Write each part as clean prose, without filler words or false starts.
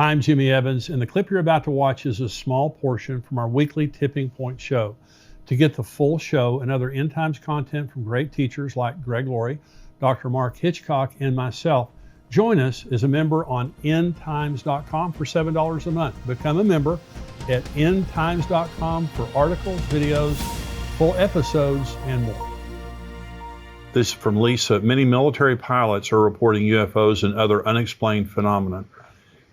I'm Jimmy Evans, and the clip you're about to watch is a small portion from our weekly Tipping Point show. To get the full show and other end times content from great teachers like Greg Laurie, Dr. Mark Hitchcock, and myself, join us as a member on endtimes.com for $7 a month. Become a member at endtimes.com for articles, videos, full episodes, and more. This is from Lisa. Many military pilots are reporting UFOs and other unexplained phenomena.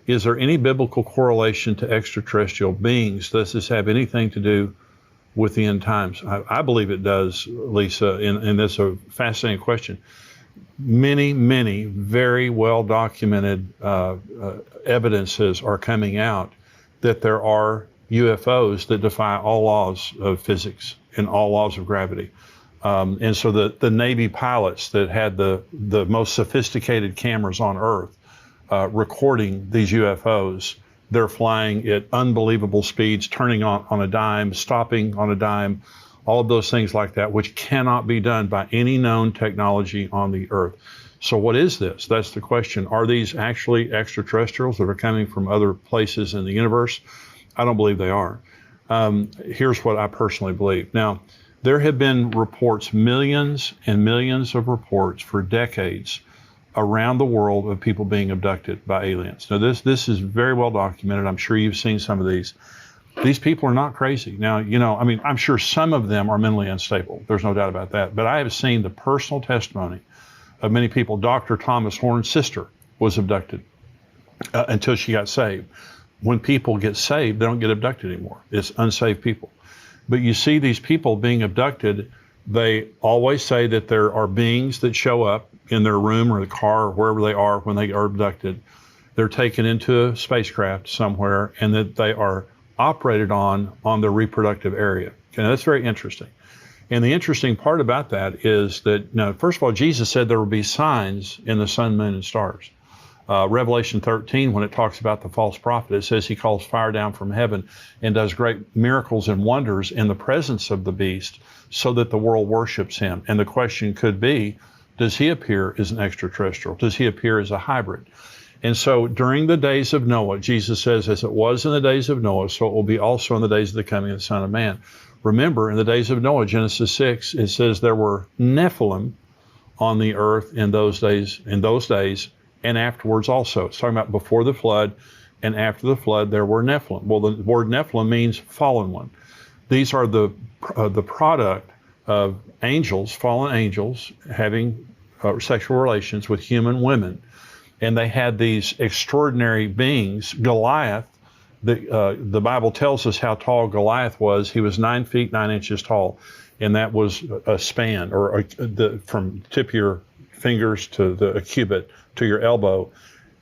Is there any biblical correlation to extraterrestrial beings? Does this have anything to do with the end times? I believe it does, Lisa, and that's a fascinating question. Many very well documented evidences are coming out that there are UFOs that defy all laws of physics and all laws of gravity. And so the Navy pilots that had the most sophisticated cameras on Earth recording these UFOs, they're flying at unbelievable speeds, turning on a dime, stopping on a dime, all of those things like that, which cannot be done by any known technology on the Earth. So what is this? That's the question. Are these actually extraterrestrials that are coming from other places in the universe? I don't believe they are. Here's what I personally believe. Now, there have been reports, millions and millions of reports for decades around the world of people being abducted by aliens. Now, this is very well documented. I'm sure you've seen some of these. These people are not crazy. Now, I'm sure some of them are mentally unstable. There's no doubt about that. But I have seen the personal testimony of many people. Dr. Thomas Horn's sister was abducted until she got saved. When people get saved, they don't get abducted anymore. It's unsaved people. But you see these people being abducted, they always say that there are beings that show up in their room or the car or wherever they are when they are abducted. They're taken into a spacecraft somewhere and that they are operated on their reproductive area. Okay, now that's very interesting. And the interesting part about that is that, first of all, Jesus said there will be signs in the sun, moon, and stars. Revelation 13, when it talks about the false prophet, it says he calls fire down from heaven and does great miracles and wonders in the presence of the beast so that the world worships him. And the question could be, does he appear as an extraterrestrial? Does he appear as a hybrid? And so during the days of Noah, Jesus says, as it was in the days of Noah, so it will be also in the days of the coming of the Son of Man. Remember, in the days of Noah, Genesis 6, it says there were Nephilim on the earth in those days, and afterwards also. It's talking about before the flood, and after the flood, there were Nephilim. Well, the word Nephilim means fallen one. These are the product of angels, fallen angels, having sexual relations with human women. And they had these extraordinary beings. Goliath, the Bible tells us how tall Goliath was. He was 9 feet 9 inches tall, and that was a span, or from tip of your fingers to a cubit to your elbow.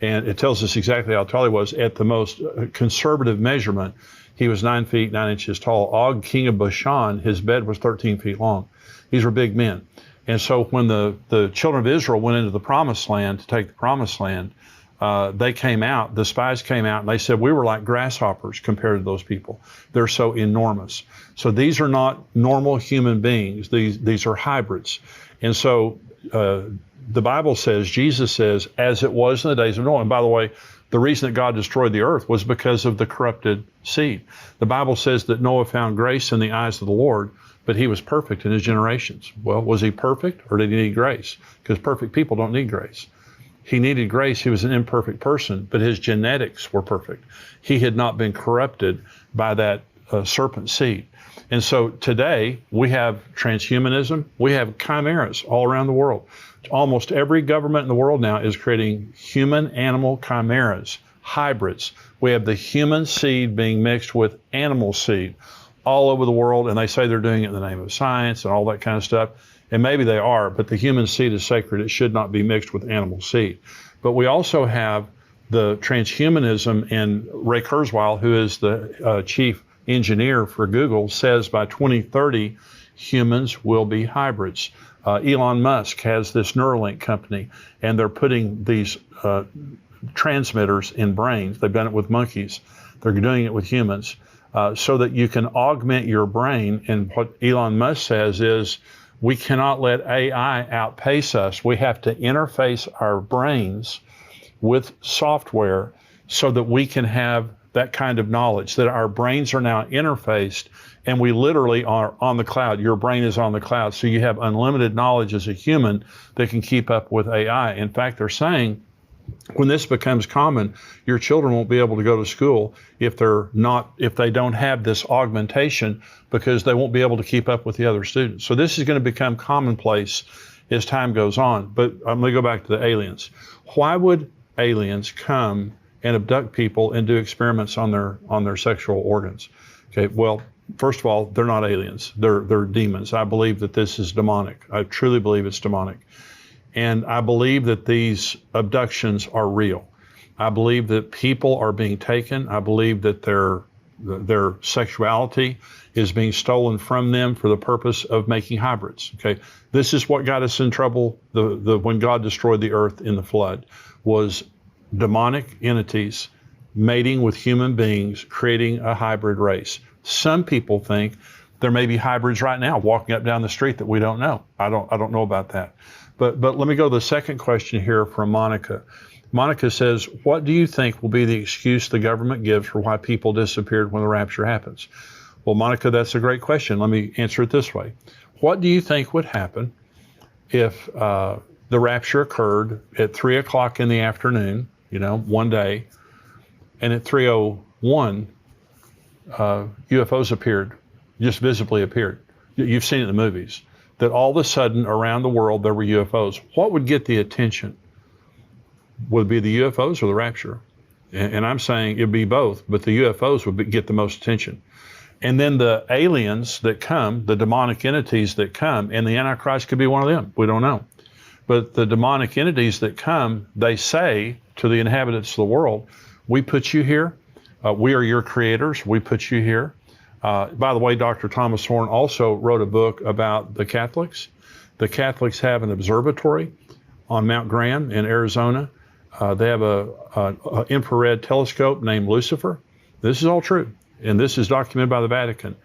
And it tells us exactly how tall he was. At the most conservative measurement, he was 9 feet 9 inches tall. Og, king of Bashan, his bed was 13 feet long. These were big men. And so when the children of Israel went into the promised land to take the promised land, they came out, the spies came out, and they said, we were like grasshoppers compared to those people. They're so enormous. So these are not normal human beings. These are hybrids. And so the Bible says, Jesus says, as it was in the days of Noah. And by the way, the reason that God destroyed the earth was because of the corrupted seed. The Bible says that Noah found grace in the eyes of the Lord, but he was perfect in his generations. Well, was he perfect, or did he need grace? Because perfect people don't need grace. He needed grace. He was an imperfect person, but his genetics were perfect. He had not been corrupted by that serpent seed. And so today we have transhumanism. We have chimeras all around the world. Almost every government in the world now is creating human-animal chimeras, hybrids. We have the human seed being mixed with animal seed all over the world, and they say they're doing it in the name of science and all that kind of stuff. And maybe they are, but the human seed is sacred. It should not be mixed with animal seed. But we also have the transhumanism, and Ray Kurzweil, who is the chief engineer for Google, says by 2030, humans will be hybrids. Elon Musk has this Neuralink company, and they're putting these transmitters in brains. They've done it with monkeys. They're doing it with humans so that you can augment your brain. And what Elon Musk says is, we cannot let AI outpace us. We have to interface our brains with software so that we can have that kind of knowledge, that our brains are now interfaced and we literally are on the cloud. Your brain is on the cloud. So you have unlimited knowledge as a human that can keep up with AI. In fact, they're saying when this becomes common, your children won't be able to go to school if they don't have this augmentation, because they won't be able to keep up with the other students. So this is going to become commonplace as time goes on. But I'm going to go back to the aliens. Why would aliens come and abduct people and do experiments on their sexual organs? Okay, well, first of all, they're not aliens. They're demons. I believe that this is demonic. I truly believe it's demonic. And I believe that these abductions are real. I believe that people are being taken. I believe that their sexuality is being stolen from them for the purpose of making hybrids. Okay, this is what got us in trouble when God destroyed the earth in the flood, was demonic entities mating with human beings, creating a hybrid race. Some people think there may be hybrids right now walking up down the street that we don't know. I don't know about that. But let me go to the second question here from Monica. Monica says, what do you think will be the excuse the government gives for why people disappeared when the rapture happens? Well, Monica, that's a great question. Let me answer it this way. What do you think would happen if the rapture occurred at 3 o'clock in the afternoon, one day, and at 3:01, UFOs appeared, just visibly appeared? You've seen it in the movies, that all of a sudden around the world there were UFOs. What would get the attention? Would it be the UFOs or the rapture? And I'm saying it'd be both, but the UFOs would get the most attention. And then the aliens that come, the demonic entities that come, and the Antichrist could be one of them. We don't know. But the demonic entities that come, they say to the inhabitants of the world, we put you here. We are your creators. We put you here. By the way, Dr. Thomas Horn also wrote a book about the Catholics. The Catholics have an observatory on Mount Graham in Arizona. They have an infrared telescope named Lucifer. This is all true, and this is documented by the Vatican.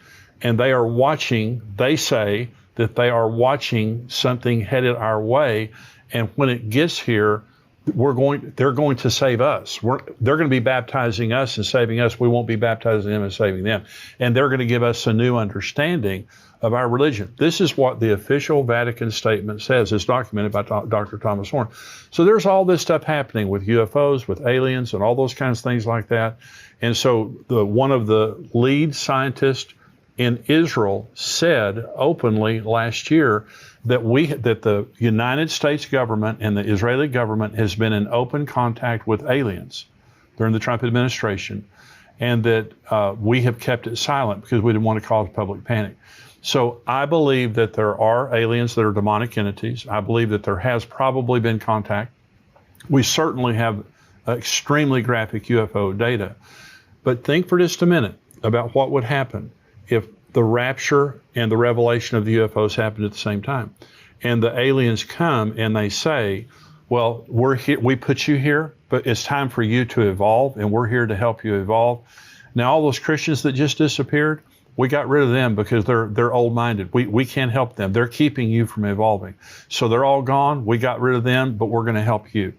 And they are watching, they say that they are watching something headed our way, and when it gets here, they're going to save us. They're going to be baptizing us and saving us. We won't be baptizing them and saving them. And they're going to give us a new understanding of our religion. This is what the official Vatican statement says. It's documented by Dr. Thomas Horn. So there's all this stuff happening with UFOs, with aliens, and all those kinds of things like that. And so one of the lead scientists in Israel said openly last year that the United States government and the Israeli government has been in open contact with aliens during the Trump administration, and that we have kept it silent because we didn't want to cause public panic. So I believe that there are aliens that are demonic entities. I believe that there has probably been contact. We certainly have extremely graphic UFO data. But think for just a minute about what would happen if the rapture and the revelation of the UFOs happened at the same time. And the aliens come and they say, well, we're here, we put you here, but it's time for you to evolve, and we're here to help you evolve. Now, all those Christians that just disappeared, we got rid of them because they're old-minded. We can't help them. They're keeping you from evolving. So they're all gone. We got rid of them, but we're going to help you.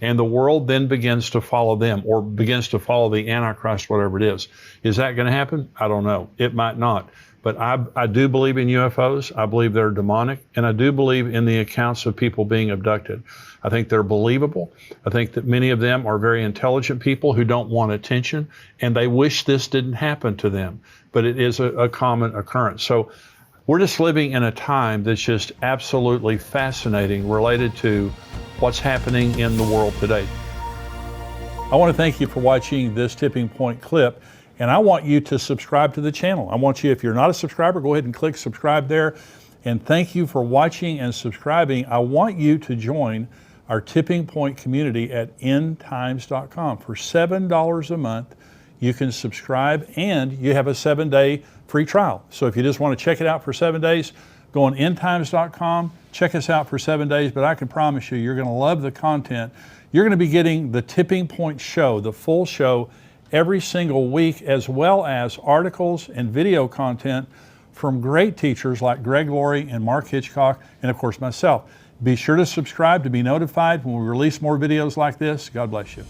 And the world then begins to follow them, or begins to follow the Antichrist, whatever it is. Is that going to happen? I don't know. It might not. But I do believe in UFOs. I believe they're demonic. And I do believe in the accounts of people being abducted. I think they're believable. I think that many of them are very intelligent people who don't want attention, and they wish this didn't happen to them. But it is a common occurrence. So we're just living in a time that's just absolutely fascinating related to what's happening in the world today. I want to thank you for watching this Tipping Point clip, and I want you to subscribe to the channel. I want you, if you're not a subscriber, go ahead and click subscribe there. And thank you for watching and subscribing. I want you to join our Tipping Point community at endtimes.com. For $7 a month, you can subscribe, and you have a 7-day free trial. So if you just want to check it out for 7 days, go on endtimes.com, check us out for 7 days, but I can promise you, you're going to love the content. You're going to be getting the Tipping Point show, the full show, every single week, as well as articles and video content from great teachers like Greg Laurie and Mark Hitchcock, and of course myself. Be sure to subscribe to be notified when we release more videos like this. God bless you.